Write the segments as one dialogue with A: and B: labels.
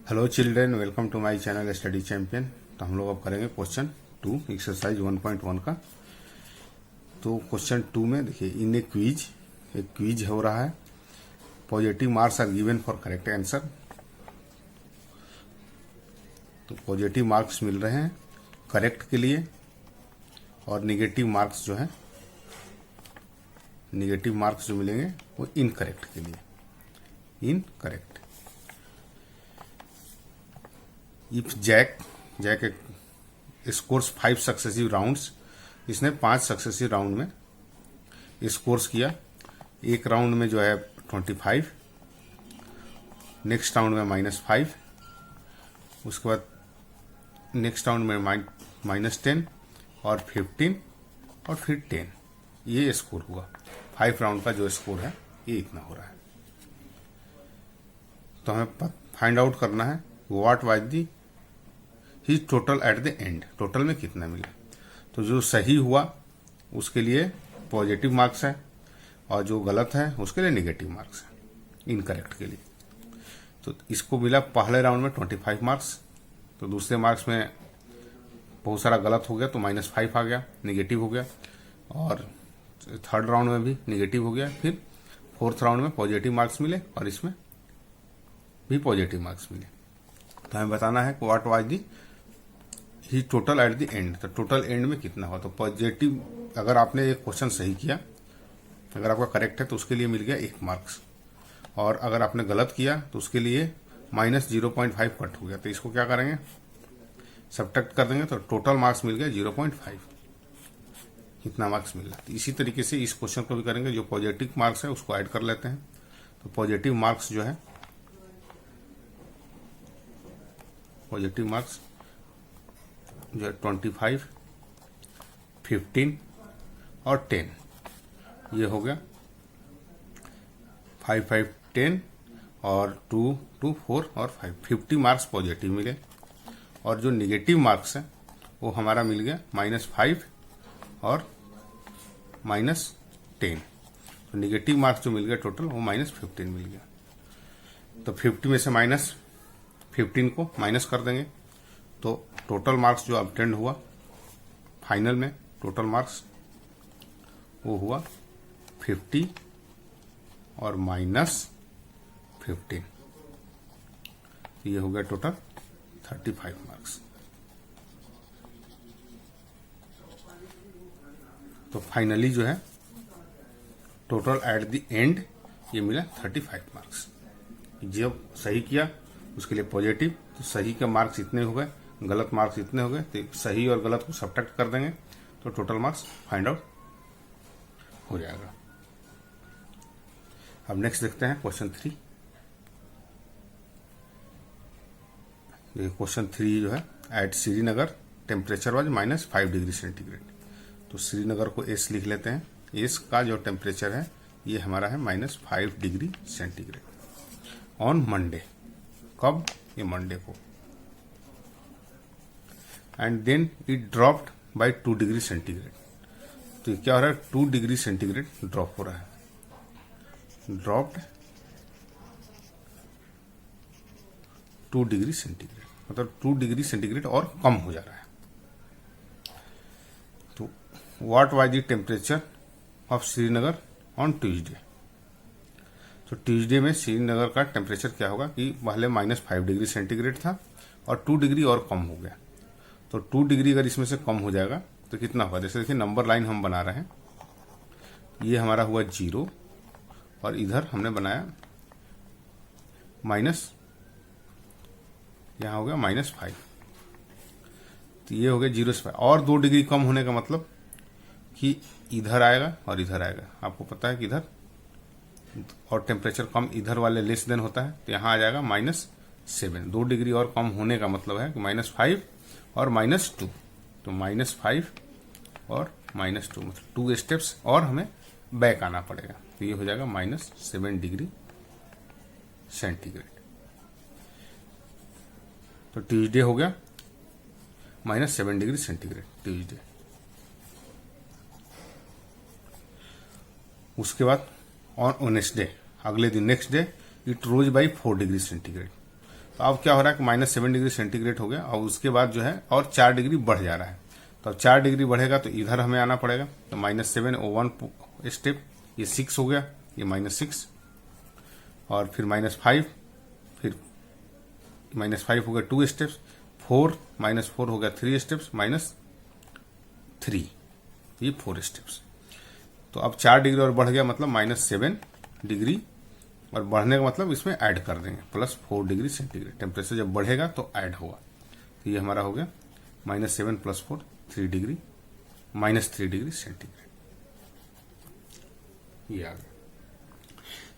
A: Hello children, welcome to my channel study champion. तो हम लोग अब करेंगे क्वेश्चन 2 एक्सरसाइज 1.1 का। तो क्वेश्चन 2 में देखिए, इन ए क्विज, एक क्विज हो रहा है। Positive marks are given for correct answer. तो पॉजिटिव मार्क्स मिल रहे हैं करेक्ट के लिए, और निगेटिव मार्क्स जो है, निगेटिव मार्क्स जो मिलेंगे वो इनकरेक्ट के लिए, incorrect. If Jack scores 5 successive rounds, इसने 5 सक्सेसिव राउंड में स्कोर्स किया। एक राउंड में जो है 25, नेक्स्ट राउंड में -5, उसके बाद नेक्स्ट राउंड में -10 और 15 और फिर 10। ये स्कोर हुआ। 5 राउंड का जो स्कोर है ये इतना हो रहा है। तो हमें फाइंड आउट करना है what was the his total at the end. Total में कितना मिला। तो जो सही हुआ उसके लिए पॉजिटिव मार्क्स है, और जो गलत है उसके लिए निगेटिव मार्क्स है, इनकरेक्ट के लिए। तो इसको मिला पहले राउंड में 25 मार्क्स। तो दूसरे मार्क्स में बहुत सारा गलत हो गया, तो -5 आ गया, निगेटिव हो गया। और थर्ड राउंड में भी निगेटिव हो गया। फिर फोर्थ राउंड में पॉजिटिव मार्क्स मिले, और इसमें भी पॉजिटिव मार्क्स मिले। तो हमें बताना है what was the he total at the end. तो टोटल एंड में कितना हुआ। तो पॉजिटिव, अगर आपने एक क्वेश्चन सही किया, अगर आपका करेक्ट है तो उसके लिए मिल गया 1 मार्क्स, और अगर आपने गलत किया तो उसके लिए -0.5 कट हो गया। तो इसको क्या करेंगे, सब्ट्रैक्ट कर देंगे, तो टोटल मार्क्स मिल गया 0.5। कितना मार्क्स मिल रहा है। तो इसी तरीके से इस क्वेश्चन को भी करेंगे। जो पॉजिटिव मार्क्स है उसको ऐड कर लेते हैं। तो पॉजिटिव मार्क्स जो है, पॉजिटिव मार्क्स जो है 25, 15 और 10, ये हो गया 5, 5, 10 और 2, 2, 4 और 5। 50 मार्क्स पॉजिटिव मिले। और जो निगेटिव मार्क्स है वो हमारा मिल गया -5 और -10। तो निगेटिव मार्क्स जो मिल गया टोटल वो -15 मिल गया। तो 50 में से -15 को माइनस कर देंगे, तो टोटल मार्क्स जो ऑब्टेंड हुआ फाइनल में, टोटल मार्क्स वो हुआ 50 और -15। ये हो गया टोटल 35 मार्क्स। तो फाइनली जो है टोटल एट द एंड ये मिला 35 मार्क्स। जब सही किया उसके लिए पॉजिटिव, तो सही के मार्क्स इतने हो गए, गलत मार्क्स इतने हो गए। तो सही और गलत को सब्ट्रैक्ट कर देंगे, तो टोटल मार्क्स फाइंड आउट हो जाएगा। अब नेक्स्ट देखते हैं क्वेश्चन 3। क्वेश्चन 3 जो है, at Srinagar temperature was -5 degree centigrade. तो श्रीनगर को एस लिख लेते हैं। एस का जो टेम्परेचर है ये हमारा है -5 डिग्री सेंटीग्रेड ऑन मंडे। कब, ये मंडे को। And then it dropped by 2 degree centigrade. तो क्या हो रहा है, 2 डिग्री सेंटीग्रेड ड्रॉप हो रहा है। ड्रॉप्ड 2 डिग्री सेंटीग्रेड, मतलब 2 डिग्री सेंटीग्रेड और कम हो जा रहा है। तो what was the temperature of Srinagar on Tuesday. तो ट्यूसडे में श्रीनगर का टेम्परेचर क्या होगा कि पहले -5 डिग्री सेंटीग्रेड था और 2 डिग्री और कम हो गया। तो 2 डिग्री अगर इसमें से कम हो जाएगा तो कितना होगा। जैसे देखिए, नंबर लाइन हम बना रहे हैं, ये हमारा हुआ 0, और इधर हमने बनाया माइनस, यहां हो गया -5। तो ये हो गया 0 से 5, और 2 डिग्री कम होने का मतलब कि इधर आएगा और इधर आएगा। आपको पता है कि इधर और टेम्परेचर कम, इधर वाले लेस देन होता है, तो यहां आ जाएगा -7। 2 डिग्री और कम होने का मतलब है कि -5 और -2। तो -5 और -2, मतलब 2 स्टेप्स और हमें बैक आना पड़ेगा। तो ये हो जाएगा -7 डिग्री सेंटीग्रेड। तो ट्यूसडे हो गया -7 डिग्री सेंटीग्रेड ट्यूसडे। उसके बाद ऑन वेडनेसडे, अगले दिन next day, it rose by 4 degree centigrade. तो अब क्या हो रहा है कि -7 डिग्री सेंटीग्रेड हो गया और उसके बाद जो है और 4 डिग्री बढ़ जा रहा है। तो अब 4 डिग्री बढ़ेगा तो इधर हमें आना पड़ेगा। तो -7 1 स्टेप, ये 6 हो गया, ये -6 और फिर -5, फिर -5 हो गया 2 स्टेप्स, 4 -4 हो गया 3 स्टेप्स, -3, ये 4 स्टेप्स। तो अब 4 डिग्री और बढ़ गया, मतलब -7 डिग्री, और बढ़ने का मतलब इसमें ऐड कर देंगे +4 डिग्री सेंटीग्रेड। टेम्परेचर जब बढ़ेगा तो ऐड होगा। तो ये हमारा हो गया -7 + 4 3 डिग्री, -3 डिग्री सेंटीग्रेड, ये आ गया।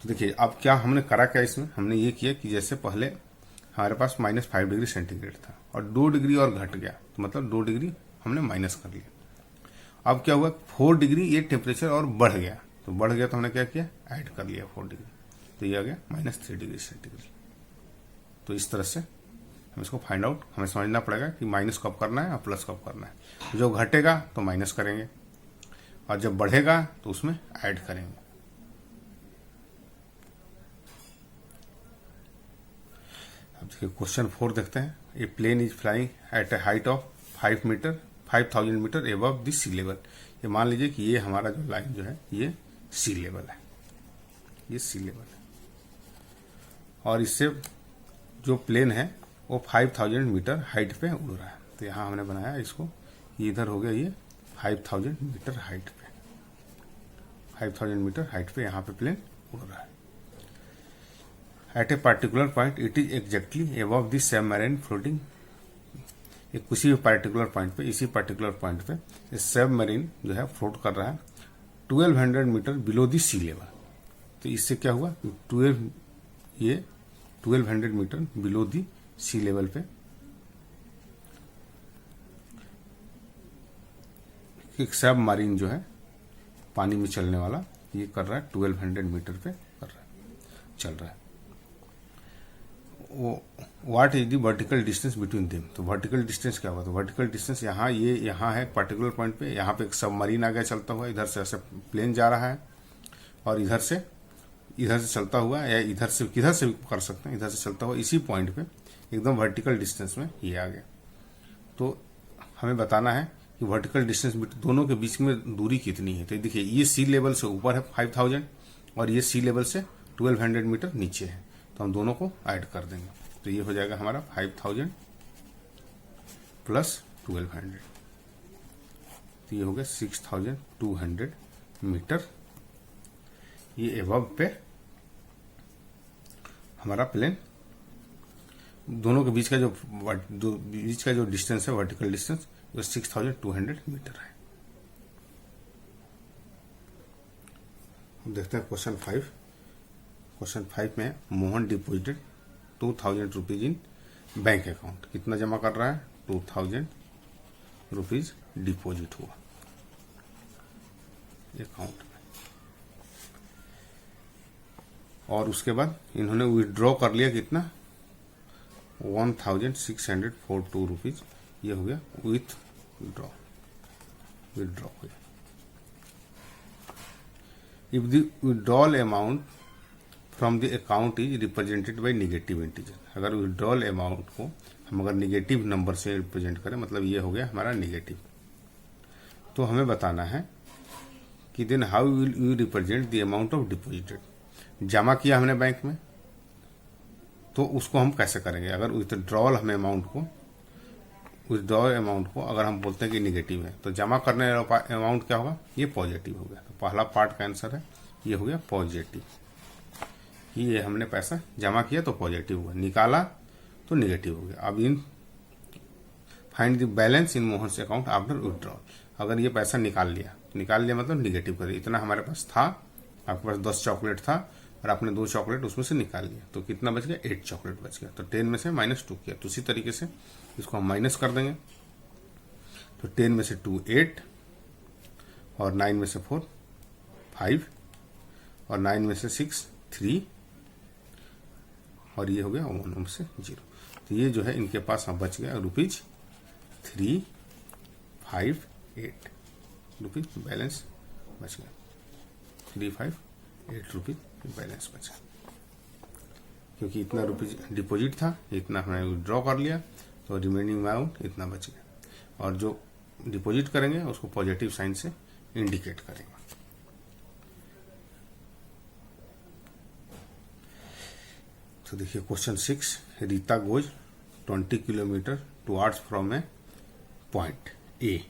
A: तो देखिए अब क्या हमने करा, क्या इसमें हमने ये किया कि जैसे पहले हमारे पास -5 डिग्री सेंटीग्रेड था और 2 डिग्री और घट गया, तो मतलब 2 डिग्री हमने माइनस कर लिया। अब क्या हुआ, 4 डिग्री ये टेम्परेचर और बढ़ गया, तो बढ़ गया तो हमने क्या किया, ऐड कर लिया 4 डिग्री, तो ये आ गया -3 डिग्री सेंटीग्रेड। तो इस तरह से हम इसको फाइंड आउट, हमें समझना पड़ेगा कि माइनस कब करना है और प्लस कब करना है। जो घटेगा तो माइनस करेंगे और जब बढ़ेगा तो उसमें ऐड करेंगे। अब देखिए क्वेश्चन 4 देखते हैं। A plane is flying at a height of 5000 metre above the sea level. ये मान लीजिए कि ये हमारा जो लाइन जो है ये सी लेवल है, ये सी लेवल है और इससे जो प्लेन है वो 5000 मीटर हाइट पे उड़ रहा है। तो यहाँ हमने बनाया इसको, इधर हो गया ये 5000 मीटर हाइट पे, 5000 मीटर हाइट पे यहाँ पे प्लेन उड़ रहा है। At a particular point it is exactly above the submarine floating. एक किसी भी पार्टिकुलर पॉइंट पे, इसी पार्टिकुलर पॉइंट पे सबमरीन जो है फ्लोट कर रहा है 1200 metre below the sea level. तो इससे क्या हुआ, 1200 metre below the sea level पे एक सब मरीन जो है पानी में चलने वाला, ये कर रहा है 1200 मीटर पे कर रहा है, चल रहा है। वो what is the vertical distance between them. तो वर्टिकल डिस्टेंस क्या हुआ, तो वर्टिकल डिस्टेंस यहाँ, ये यहाँ है पर्टिकुलर पॉइंट पे, यहाँ पे एक सबमरीन आ गया चलता हुआ, इधर से ऐसे प्लेन जा रहा है और इधर से चलता हुआ, या इधर से किधर से भी कर सकते हैं, इधर से चलता हुआ इसी पॉइंट पे एकदम वर्टिकल डिस्टेंस में ये आ गया। तो हमें बताना है कि वर्टिकल डिस्टेंस दोनों के बीच में दूरी कितनी है। तो देखिए ये सी लेवल से ऊपर है 5000 और ये सी लेवल से 1200 मीटर नीचे है, तो हम दोनों को ऐड कर देंगे। तो ये हो जाएगा हमारा 5000 + 1200, तो ये हो गया 6200 मीटर। ये एबव पे हमारा प्लेन, दोनों के बीच का जो डिस्टेंस है वर्टिकल डिस्टेंस, वो 6200 मीटर है। देखते हैं क्वेश्चन 5। क्वेश्चन 5 में Mohan deposited 2000 rupees in bank account. कितना जमा कर रहा है, 2000 रुपीज डिपॉजिट हुआ अकाउंट में, और उसके बाद इन्होंने विड्रॉ कर लिया कितना, 1642 रुपीज। ये हो गया विड्रॉ हो गया। If the withdrawal amount from the account is represented by negative integer. अगर विड्रॉल अमाउंट को हम अगर निगेटिव नंबर से रिप्रेजेंट करें, मतलब ये हो गया हमारा नेगेटिव, तो हमें बताना है कि then how will you represent the amount of deposited. जमा किया हमने बैंक में, तो उसको हम कैसे करेंगे। अगर विथड्रॉल हमें अमाउंट को अगर हम बोलते हैं कि निगेटिव है, तो जमा करने वाला अमाउंट क्या होगा, ये पॉजिटिव हो गया। तो पहला पार्ट का आंसर है, ये हो गया पॉजिटिव। ये हमने पैसा जमा किया तो पॉजिटिव हुआ, निकाला तो निगेटिव हो गया। अब इन find the balance in Mohan's account after withdrawal. अगर ये पैसा निकाल लिया मतलब निगेटिव कर दिया। इतना हमारे पास था, आपके पास 10 चॉकलेट था और आपने 2 चॉकलेट उसमें से निकाल लिया, तो कितना बच गया, 8 चॉकलेट बच गया। तो 10 में से -2 किया, तो उसी तरीके से इसको हम माइनस कर देंगे। तो 10 में से 2 8 और 9 में से 4 5 और 9 में से 6 3 और ये हो गया 1 में से 0। तो ये जो है इनके पास बच गया ₹358 रुपीज बैलेंस बच गया, 358 रुपीज बैलेंस बचा। क्योंकि इतना रुपये डिपॉजिट था, इतना हमने विड्रॉ कर लिया, तो रिमेनिंग अमाउंट इतना बच गया। और जो डिपॉजिट करेंगे उसको पॉजिटिव साइन से इंडिकेट करेंगे। तो देखिए question 6, Rita goes 20 kilometre towards from A point A.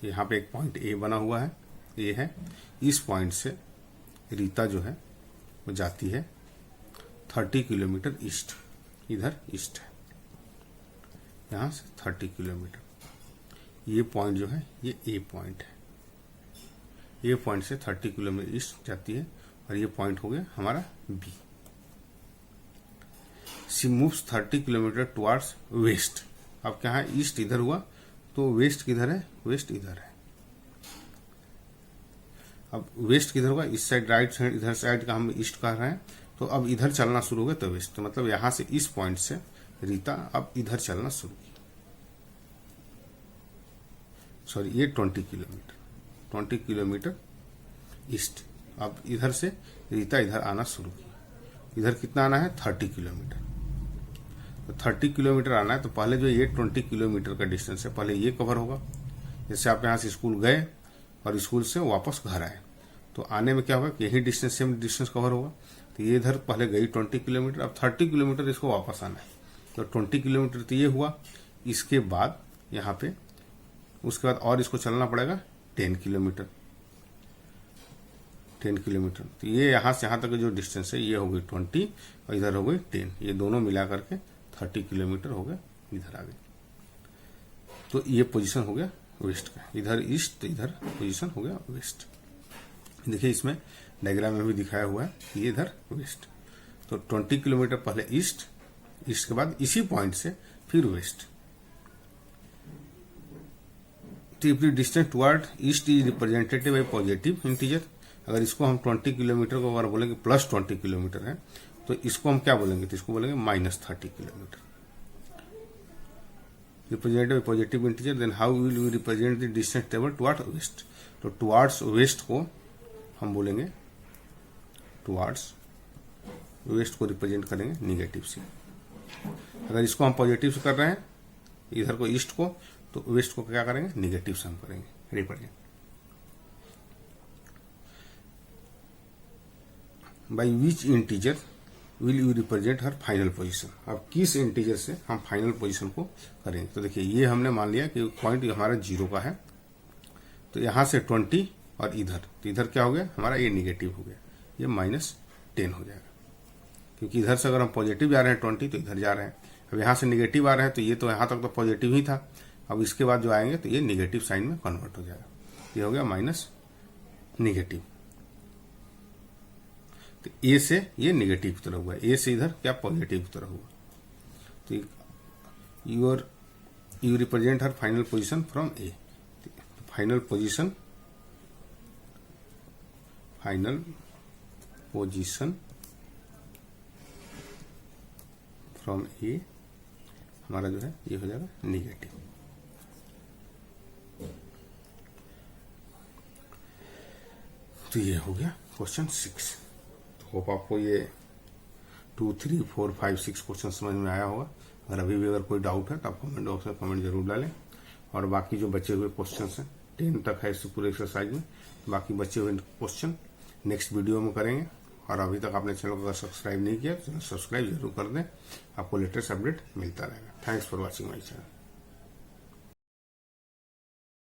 A: यहाँ पे एक पॉइंट ए बना हुआ है, ए है। इस पॉइंट से रीता जो है वो जाती है 30 किलोमीटर ईस्ट, इधर ईस्ट है, यहाँ से 30 किलोमीटर। ये पॉइंट जो है ये ए पॉइंट है। ए पॉइंट से 30 किलोमीटर ईस्ट जाती है और ये पॉइंट हो गया हमारा B. She moves 30 kilometre towards west. अब क्या है, ईस्ट इधर हुआ तो वेस्ट किधर है, वेस्ट इधर है। अब वेस्ट किधर होगा, इस साइड राइट साइड, इधर साइड का हम ईस्ट कह रहे हैं, तो अब इधर चलना शुरू हो गया तो वेस्ट। तो मतलब यहां से इस पॉइंट से रीता अब इधर चलना शुरू की। सॉरी, ये 20 किलोमीटर ईस्ट। अब इधर से रीता इधर आना शुरू की। इधर कितना आना है, 30 किलोमीटर। तो 30 किलोमीटर आना है तो पहले जो ये 20 किलोमीटर का डिस्टेंस है पहले ये कवर होगा। जैसे आप यहाँ से स्कूल गए और स्कूल से वापस घर आए तो आने में क्या होगा कि यही डिस्टेंस, सेम डिस्टेंस कवर होगा। तो ये इधर पहले गई 20 किलोमीटर, अब 30 किलोमीटर इसको वापस आना है। तो 20 किलोमीटर तो ये हुआ। इसके बाद यहाँ पे उसके बाद और इसको चलना पड़ेगा 10 किलोमीटर। तो ये यहाँ से यहाँ तक जो डिस्टेंस है ये हो गई 20 और इधर हो गई 10। ये दोनों मिला करके 30 किलोमीटर हो गया, इधर आ गई। तो ये पोजीशन हो गया वेस्ट का, इधर ईस्ट तो इधर पोजीशन हो गया वेस्ट। देखिए इसमें डायग्राम में भी दिखाया हुआ है कि ये इधर वेस्ट। तो 20 किलोमीटर पहले ईस्ट, ईस्ट के बाद इसी पॉइंट से फिर वेस्ट। तो if the distance toward east is represented by positive integer, अगर इसको हम 20 किलोमीटर को अगर बोलेंगे प्लस 20 किलोमीटर है तो इसको हम क्या बोलेंगे, तो इसको बोलेंगे -30 kilometre. Represented by positive integer, then how will we represent the distance टेबल टुवर्ड्स वेस्ट। तो टुवर्ड्स वेस्ट को हम बोलेंगे, टुवर्ड्स वेस्ट को रिप्रेजेंट करेंगे निगेटिव से। अगर इसको हम पॉजिटिव से कर रहे हैं इधर को ईस्ट को, तो वेस्ट को क्या करेंगे, निगेटिव से हम करेंगे represent. By which integer will you represent her final position. अब किस इंटीजर से हम फाइनल पोजीशन को करेंगे। तो देखिए ये हमने मान लिया कि पॉइंट हमारा 0 का है, तो यहां से 20 और इधर, तो इधर क्या हो गया हमारा, ये निगेटिव हो गया, ये -10 हो जाएगा। क्योंकि इधर से अगर हम पॉजिटिव जा रहे हैं 20 तो इधर जा रहे हैं। अब यहां से निगेटिव आ रहे हैं तो ये तो यहां तक तो पॉजिटिव ही था। अब इसके बाद जो आएंगे तो ये निगेटिव साइन में कन्वर्ट हो जाएगा, ये हो गया माइनस निगेटिव। तो ए से ये निगेटिव की तरफ हुआ, ए से इधर क्या पॉजिटिव की तरफ हुआ। तो you represent her final position from A. Final position from A हमारा जो है ये हो जाएगा निगेटिव। तो ये हो गया क्वेश्चन 6। होप आपको ये 2, 3, 4, 5, 6 क्वेश्चन समझ में आया होगा। अगर अभी भी अगर कोई डाउट है तो आप कमेंट बॉक्स में कमेंट जरूर डालें। और बाकी जो बचे हुए क्वेश्चन हैं 10 तक है इस पूरे एक्सरसाइज में, बाकी बचे हुए क्वेश्चन नेक्स्ट वीडियो में करेंगे। और अभी तक आपने चैनल को अगर सब्सक्राइब नहीं किया तो सब्सक्राइब जरूर कर दें, आपको लेटेस्ट अपडेट मिलता रहेगा। Thanks for watching my channel.